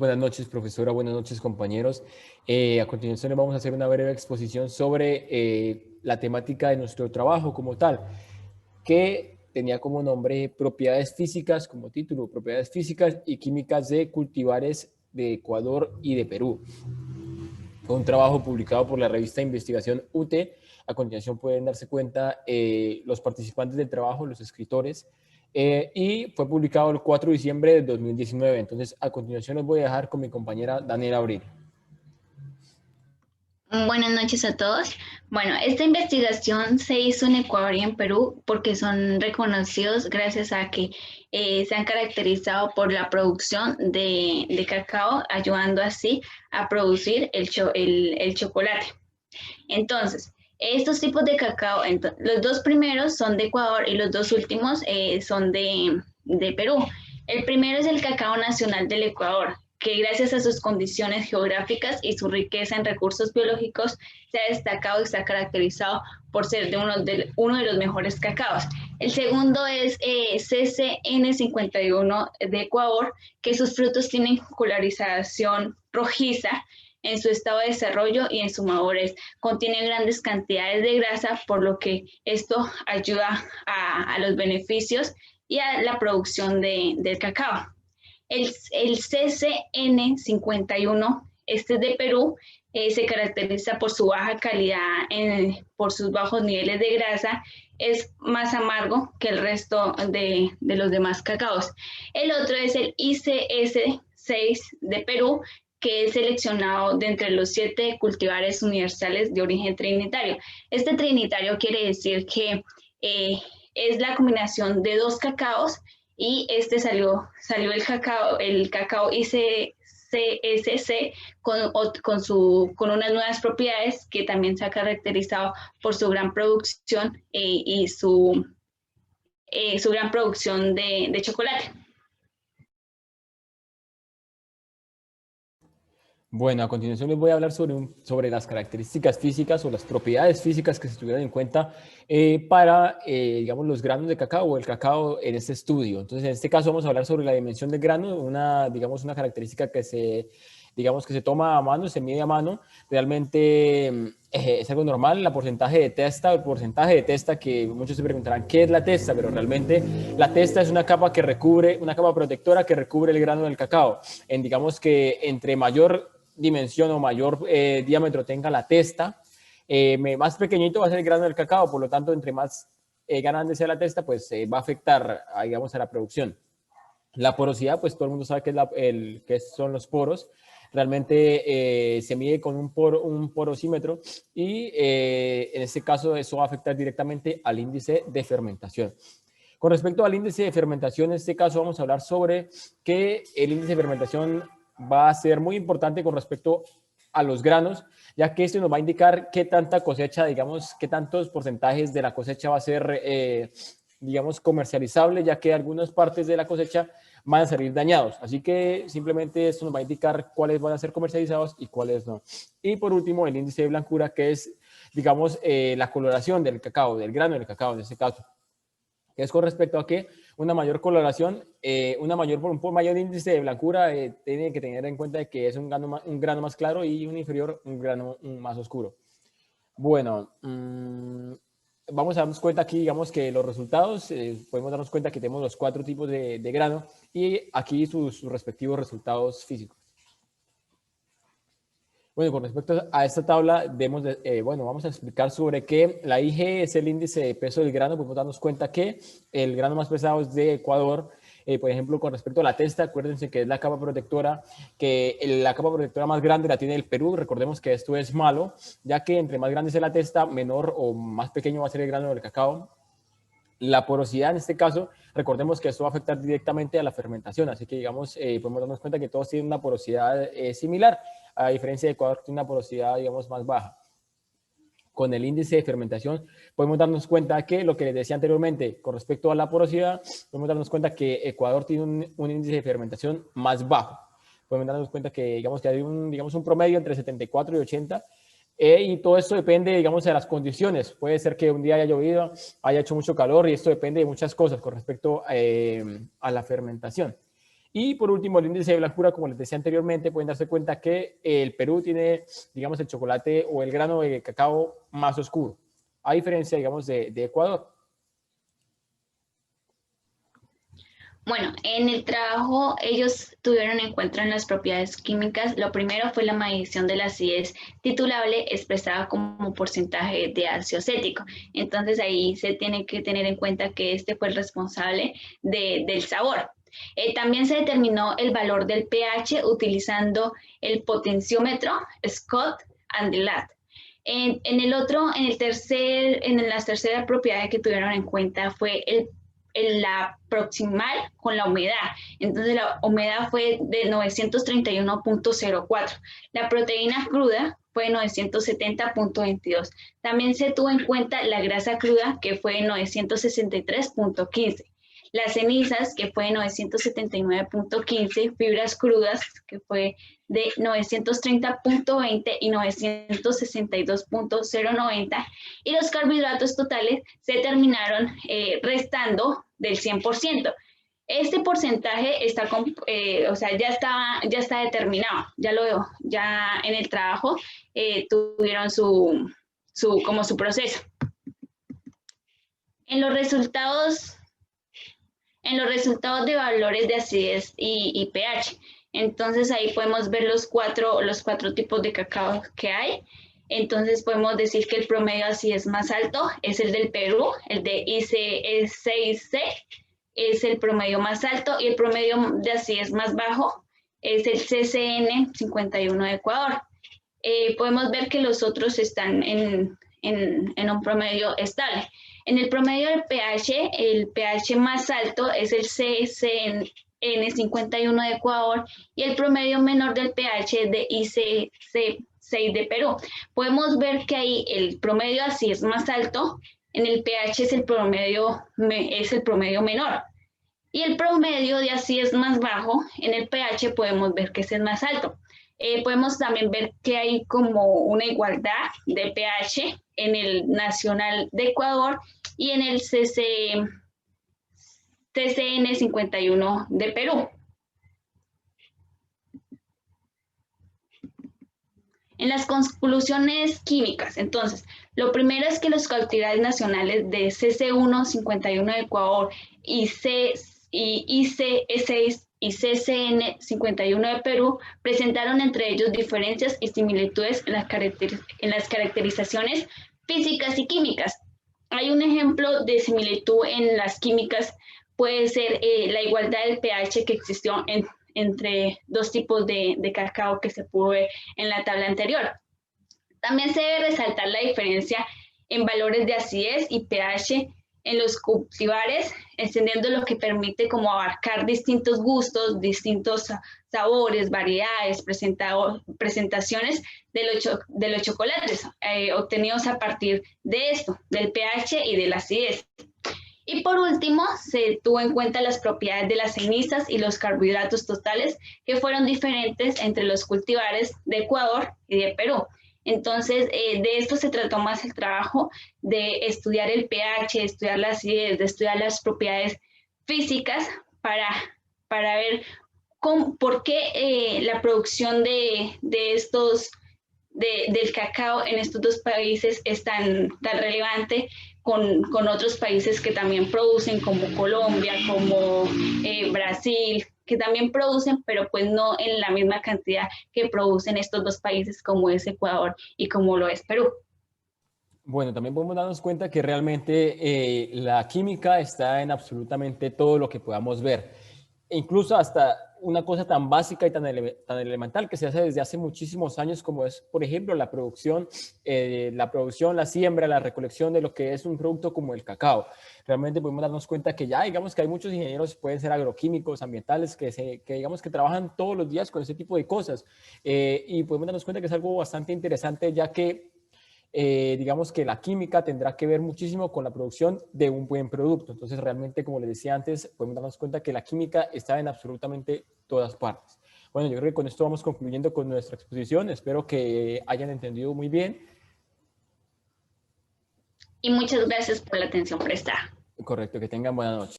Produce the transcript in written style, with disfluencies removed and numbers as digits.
buenas noches, profesora, buenas noches, compañeros. A continuación les vamos a hacer una breve exposición sobre la temática de nuestro trabajo como tal, que tenía como nombre propiedades físicas, como título, propiedades físicas y químicas de cultivares de Ecuador y de Perú. Fue un trabajo publicado por la revista de investigación UTE. A continuación pueden darse cuenta los participantes del trabajo, los escritores, y fue publicado el 4 de diciembre de 2019. Entonces, a continuación los voy a dejar con mi compañera Daniela Abril. Buenas noches a todos. Bueno, esta investigación se hizo en Ecuador y en Perú porque son reconocidos gracias a que se han caracterizado por la producción de cacao, ayudando así a producir el chocolate. Entonces, estos tipos de cacao, los dos primeros son de Ecuador y los dos últimos son de Perú. El primero es el cacao nacional del Ecuador, que gracias a sus condiciones geográficas y su riqueza en recursos biológicos se ha destacado y está caracterizado por ser uno de los mejores cacaos. El segundo es CCN51 de Ecuador, que sus frutos tienen colorización rojiza en su estado de desarrollo y en su madurez. Contiene grandes cantidades de grasa, por lo que esto ayuda a los beneficios y a la producción del cacao. El CCN51, este es de Perú, se caracteriza por su baja calidad, por sus bajos niveles de grasa, es más amargo que el resto de los demás cacaos. El otro es el ICS6 de Perú, que es seleccionado de entre los 7 cultivares universales de origen trinitario. Este trinitario quiere decir que es la combinación de 2 cacaos y salió el cacao ICSC con unas nuevas propiedades que también se ha caracterizado por su gran producción y su gran producción de chocolate. Bueno, a continuación les voy a hablar sobre las características físicas o las propiedades físicas que se tuvieron en cuenta para, digamos, los granos de cacao o el cacao en este estudio. Entonces, en este caso vamos a hablar sobre la dimensión del grano, digamos, una característica que se toma a mano, se mide a mano. Realmente es algo normal, el porcentaje de testa, que muchos se preguntarán, ¿qué es la testa? Pero realmente la testa es una capa una capa protectora que recubre el grano del cacao. Digamos que entre mayor dimensión o mayor diámetro tenga la testa, más pequeñito va a ser el grano del cacao, por lo tanto, entre más grande sea la testa, pues va a afectar, digamos, a la producción. La porosidad, pues todo el mundo sabe qué son los poros. Realmente se mide con un porosímetro y en este caso eso va a afectar directamente al índice de fermentación. Con respecto al índice de fermentación, en este caso vamos a hablar sobre que el índice de fermentación va a ser muy importante con respecto a los granos, ya que esto nos va a indicar qué tanta cosecha, digamos, qué tantos porcentajes de la cosecha va a ser, digamos, comercializable, ya que algunas partes de la cosecha van a salir dañados. Así que simplemente esto nos va a indicar cuáles van a ser comercializados y cuáles no. Y por último, el índice de blancura, que es, digamos, la coloración del cacao, del grano del cacao en este caso, que es con respecto a que una mayor coloración, un mayor índice de blancura, tiene que tener en cuenta que es un grano más claro y un inferior, un grano más oscuro. Bueno, vamos a darnos cuenta aquí, digamos que los resultados, podemos darnos cuenta que tenemos los 4 tipos de grano y aquí sus respectivos resultados físicos. Bueno, con respecto a esta tabla, vamos a explicar sobre que la IG es el índice de peso del grano. Podemos darnos cuenta que el grano más pesado es de Ecuador. Por ejemplo, con respecto a la testa, acuérdense que es la capa protectora, la capa protectora más grande la tiene el Perú. Recordemos que esto es malo, ya que entre más grande sea la testa, menor o más pequeño va a ser el grano del cacao. La porosidad en este caso, recordemos que esto va a afectar directamente a la fermentación, así que digamos, podemos darnos cuenta que todos tienen una porosidad similar, a diferencia de Ecuador, que tiene una porosidad, digamos, más baja. Con el índice de fermentación podemos darnos cuenta que lo que les decía anteriormente con respecto a la porosidad, podemos darnos cuenta que Ecuador tiene un índice de fermentación más bajo. Podemos darnos cuenta que, digamos, que hay un promedio entre 74 y 80, y todo esto depende, digamos, de las condiciones. Puede ser que un día haya llovido, haya hecho mucho calor, y esto depende de muchas cosas con respecto a la fermentación. Y por último, el índice de blancura, como les decía anteriormente, pueden darse cuenta que el Perú tiene, digamos, el chocolate o el grano de cacao más oscuro, a diferencia, digamos, de Ecuador. Bueno, en el trabajo ellos tuvieron en cuenta en las propiedades químicas. Lo primero fue la medición de la acidez titulable expresada como porcentaje de ácido acético. Entonces ahí se tiene que tener en cuenta que este fue el responsable del sabor. También se determinó el valor del pH utilizando el potenciómetro Scott and Ladd. En las terceras propiedades que tuvieron en cuenta fue la proximal con la humedad. Entonces la humedad fue de 931.04. La proteína cruda fue 970.22. También se tuvo en cuenta la grasa cruda, que fue 963.15. Las cenizas, que fue 979.15, fibras crudas, que fue de 930.20 y 962.090, y los carbohidratos totales se terminaron restando del 100%. Este porcentaje está ya está determinado, ya en el trabajo tuvieron su proceso. En los resultados de valores de acidez y pH. Entonces ahí podemos ver los cuatro tipos de cacao que hay. Entonces podemos decir que el promedio de acidez más alto es el del Perú, el de IC6C es el promedio más alto, y el promedio de acidez más bajo es el CCN 51 de Ecuador. Podemos ver que los otros están en un promedio estable. En el promedio del pH, el pH más alto es el CCN 51 de Ecuador y el promedio menor del pH de IC6 de Perú. Podemos ver que ahí el promedio así es más alto, en el pH es el promedio menor. Y el promedio de así es más bajo, en el pH podemos ver que es el más alto. Podemos también ver que hay como una igualdad de pH en el nacional de Ecuador y en el CCN 51 de Perú. En las conclusiones químicas, entonces, lo primero es que los cautivales nacionales de CC1 51 de Ecuador y ICE6 y CCN 51 de Perú presentaron entre ellos diferencias y similitudes en las caracterizaciones físicas y químicas. Hay un ejemplo de similitud en las químicas, puede ser la igualdad del pH que existió entre dos tipos de cacao que se pudo ver en la tabla anterior. También se debe resaltar la diferencia en valores de acidez y pH en los cultivares, extendiendo lo que permite como abarcar distintos gustos, distintos sabores, variedades, presentaciones de los chocolates obtenidos a partir de esto, del pH y de la acidez. Y por último, se tuvo en cuenta las propiedades de las cenizas y los carbohidratos totales que fueron diferentes entre los cultivares de Ecuador y de Perú. Entonces, de esto se trató más el trabajo de estudiar el pH, de estudiar la acidez, de estudiar las propiedades físicas para ver por qué la producción del cacao en estos dos países es tan relevante con otros países que también producen, como Colombia, como Brasil, que también producen, pero pues no en la misma cantidad que producen estos dos países como es Ecuador y como lo es Perú. Bueno, también podemos darnos cuenta que realmente la química está en absolutamente todo lo que podamos ver. E incluso hasta una cosa tan básica y tan elemental que se hace desde hace muchísimos años, como es, por ejemplo, la producción, la siembra, la recolección de lo que es un producto como el cacao. Realmente podemos darnos cuenta que ya, digamos que hay muchos ingenieros, pueden ser agroquímicos, ambientales, que digamos que trabajan todos los días con ese tipo de cosas. Y podemos darnos cuenta que es algo bastante interesante, ya que digamos que la química tendrá que ver muchísimo con la producción de un buen producto. Entonces, realmente, como les decía antes, podemos darnos cuenta que la química está en absolutamente todas partes. Bueno, yo creo que con esto vamos concluyendo con nuestra exposición. Espero que hayan entendido muy bien. Y muchas gracias por la atención prestada. Correcto, que tengan buena noche.